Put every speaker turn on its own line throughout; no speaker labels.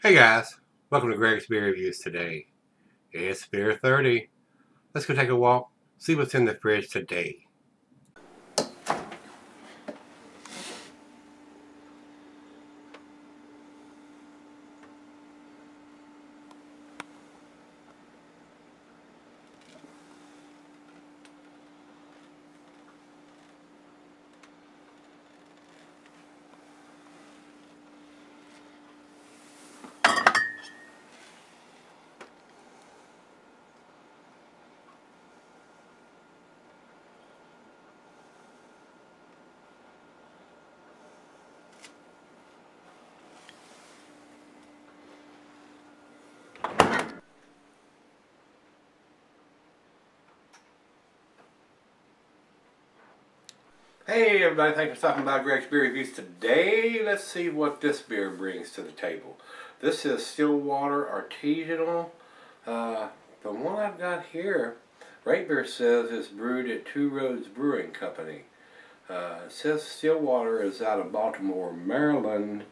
Hey guys, welcome to Gregsbeerreviews today. It's beer 30. Let's go take a walk, see what's in the fridge today. Hey everybody, thanks for stopping by Gregsbeerreviews today. Let's see what this beer brings to the table. This is Stillwater Artisanal. The one I've got here, Right Beer says it's brewed at Two Roads Brewing Company. It says Stillwater is out of Baltimore, Maryland,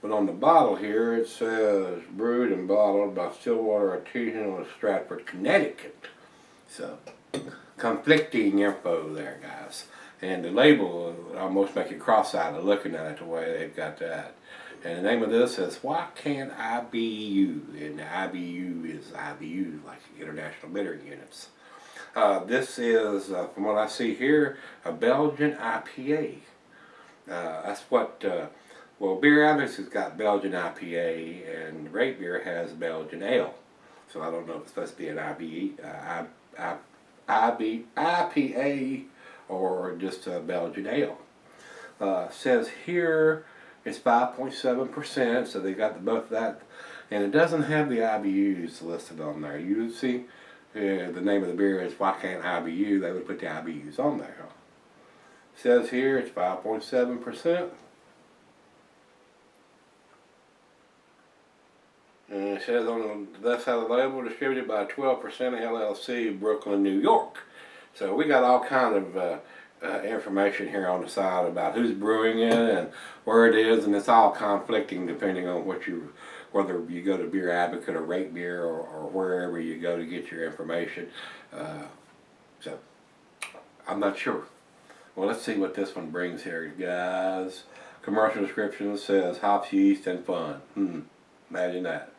but on the bottle here it says brewed and bottled by Stillwater Artisanal of Stratford, Connecticut. So, conflicting info there, guys. And the label will almost make you cross-eyed looking at it the way they've got that. And the name of this is Cant IBU, and the IBU is IBU, like International Bittering Units. This is, from what I see here, a Belgian IPA. That's what, well, Beer Addicts has got Belgian IPA, and Rate Beer has Belgian Ale. So I don't know if it's supposed to be an IPA or just a Belgian Ale. Says here it's 5.7%, so they got both that, and it doesn't have the IBUs listed on there. You see, the name of the beer is Cant IBU. They would put the IBUs on there. Says here it's 5.7%. And it says on the left side of the label, distributed by 12% LLC, Brooklyn, New York. So we got all kind of information here on the side about who's brewing it and where it is, and it's all conflicting depending on whether you go to Beer Advocate or Rate Beer or wherever you go to get your information. So I'm not sure. Well, let's see what this one brings here, guys. Commercial description says hops, yeast, and fun. Imagine that.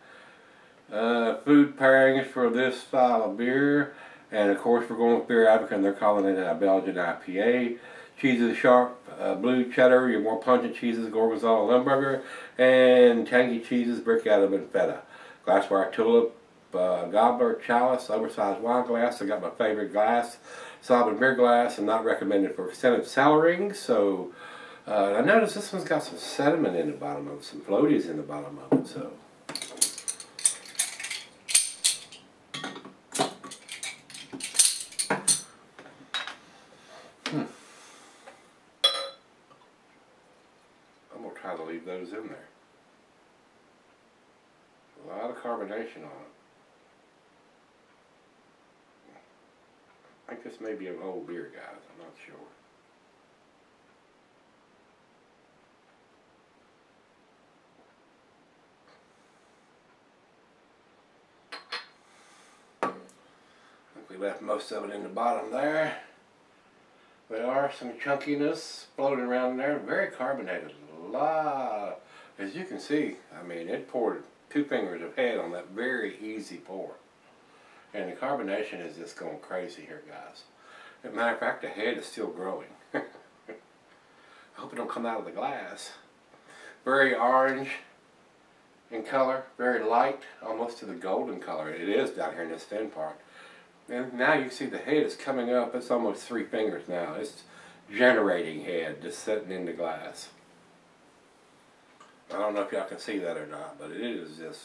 Food pairings for this style of beer. And of course we're going with Beer Advocate, and they're calling it a Belgian IPA. Cheeses sharp, blue cheddar, your more pungent cheeses, Gorgonzola, Limburger, and tangy cheeses, brick Adam, and feta. Glassware tulip, gobbler, chalice, oversized wine glass. I got my favorite glass, sovereign beer glass, and not recommended for extended cellaring. So I noticed this one's got some sediment in the bottom of it, some floaties in the bottom of it. So. I'm going to try to leave those in there. A lot of carbonation on it. I think this may be an old beer, guys. I'm not sure. I think we left most of it in the bottom there. There are some chunkiness floating around there. Very carbonated. A lot. As you can see, I mean, it poured 2 fingers of head on that very easy pour. And the carbonation is just going crazy here, guys. As a matter of fact, the head is still growing. I hope it don't come out of the glass. Very orange in color. Very light, almost to the golden color. It is down here in this thin part. And now you see the head is coming up. It's almost 3 fingers now. It's generating head just sitting in the glass. I don't know if y'all can see that or not, but it is just,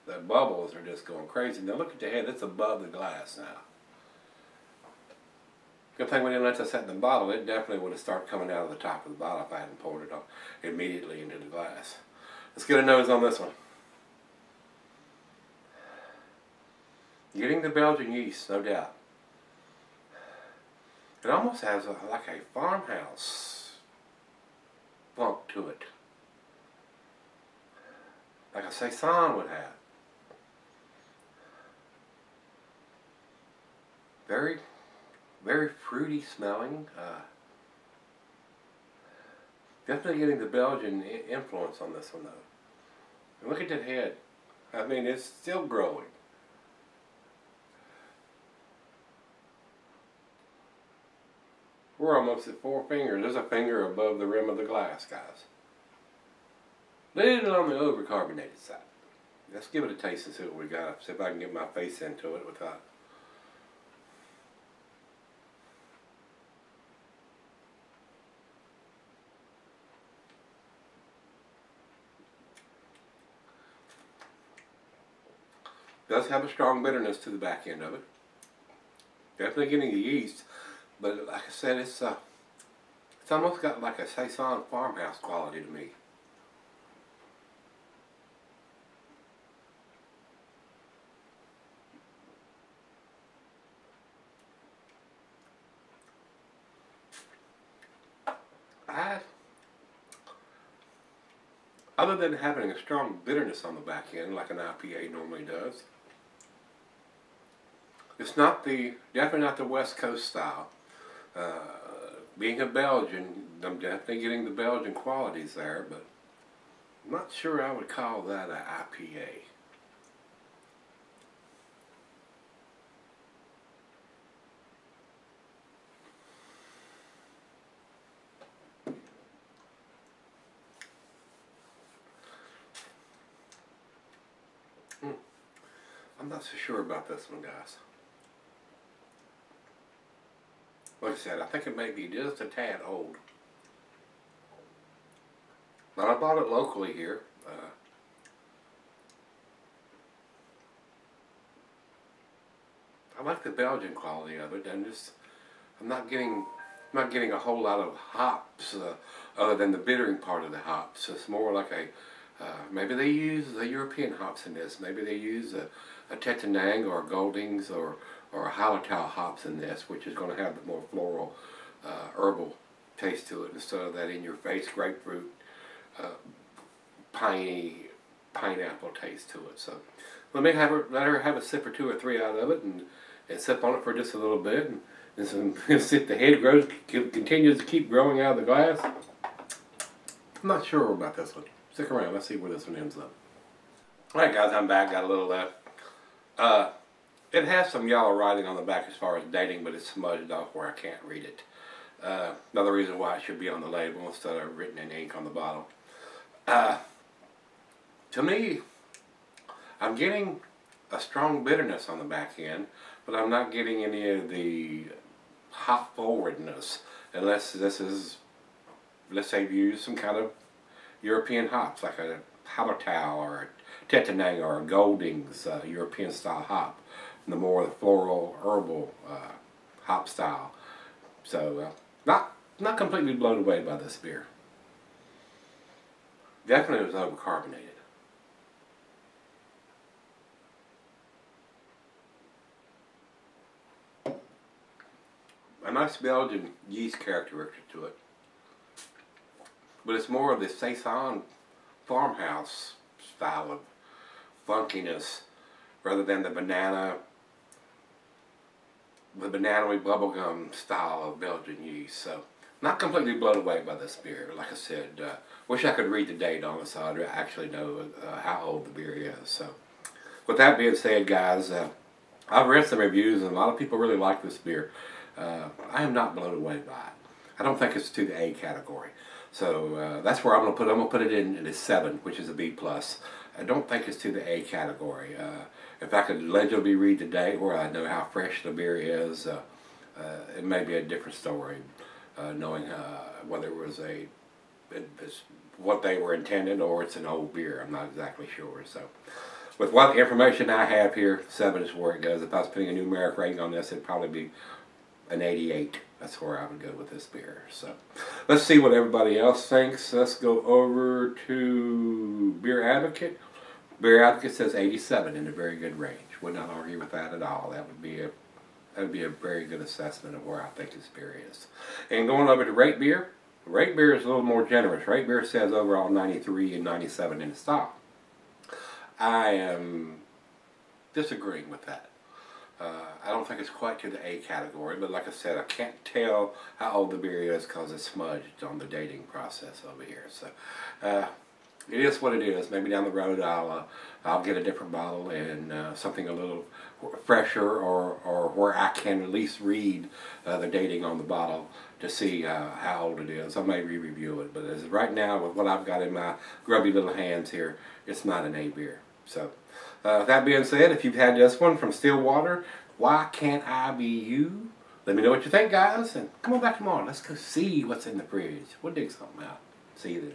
the bubbles are just going crazy. Now look at the head. It's above the glass now. Good thing we didn't let this set in the bottle. It definitely would have started coming out of the top of the bottle if I hadn't poured it immediately into the glass. Let's get a nose on this one. Getting the Belgian yeast, no doubt. It almost has like a farmhouse funk to it. like a saison would have. Very, very fruity smelling. Definitely getting the Belgian influence on this one though. And look at that head. I mean, it's still growing. We're almost at 4 fingers. There's a finger above the rim of the glass, guys. Little on the overcarbonated side. Let's give it a taste and see what we got. See if I can get my face into it without. Does have a strong bitterness to the back end of it. Definitely getting the yeast, but like I said, it's almost got like a saison farmhouse quality to me. Other than having a strong bitterness on the back end, like an IPA normally does, it's not definitely not the West Coast style. Being a Belgian, I'm definitely getting the Belgian qualities there, but I'm not sure I would call that an IPA. I'm not so sure about this one, guys. Like I said, I think it may be just a tad old. Now, I bought it locally here. I like the Belgian quality of it. I'm not getting a whole lot of hops other than the bittering part of the hops. It's more like maybe they use the European hops in this. Maybe they use a Tetanang or a Goldings or a Hallertau hops in this, which is going to have the more floral, herbal taste to it instead of that in-your-face grapefruit, piney pineapple taste to it. So let her have a sip or 2 or 3 out of it, and sip on it for just a little bit, and see if the head continues to keep growing out of the glass. I'm not sure about this one. Stick around. Let's see where this one ends up. All right, guys, I'm back. Got a little left. It has some yellow writing on the back as far as dating, but it's smudged off where I can't read it. Another reason why it should be on the label instead of written in ink on the bottle. To me, I'm getting a strong bitterness on the back end, but I'm not getting any of the hop forwardness, unless this is, let's say, use some kind of European hops, like a Hallertau or a Tetanang or a Goldings European style hop, and the more the floral herbal hop style. So not completely blown away by this beer. Definitely was overcarbonated. A nice Belgian yeast characteristic to it, but it's more of the saison farmhouse style of funkiness rather than the banana bubblegum style of Belgian yeast. So not completely blown away by this beer. Like I said, wish I could read the date on it so I'd actually know how old the beer is. So with that being said, guys, I've read some reviews and a lot of people really like this beer. I am not blown away by it. I don't think it's to the A category. So that's where I'm going to put it. I'm going to put it in a 7, which is a B+. I don't think it's to the A category. If I could legibly read the date where I know how fresh the beer is, it may be a different story, knowing whether it was it's what they were intended or it's an old beer. I'm not exactly sure. So with what information I have here, 7 is where it goes. If I was putting a numeric rating on this, it'd probably be an 88. That's where I would go with this beer. So let's see what everybody else thinks. Let's go over to Beer Advocate. Beer Advocate says 87 in a very good range. Would not argue with that at all. That would be a very good assessment of where I think this beer is. And going over to Rate Beer. Rate Beer is a little more generous. Rate Beer says overall 93 and 97 in the style. I am disagreeing with that. I don't think it's quite to the A category, but like I said, I can't tell how old the beer is because it's smudged on the dating process over here. So it is what it is. Maybe down the road I'll get a different bottle and something a little fresher, or where I can at least read the dating on the bottle to see how old it is. I may re-review it, but as right now, with what I've got in my grubby little hands here, it's not an A beer. So that being said, if you've had this one from Stillwater, why can't IBU? Let me know what you think, guys, and come on back tomorrow. Let's go see what's in the fridge. We'll dig something out. See you then.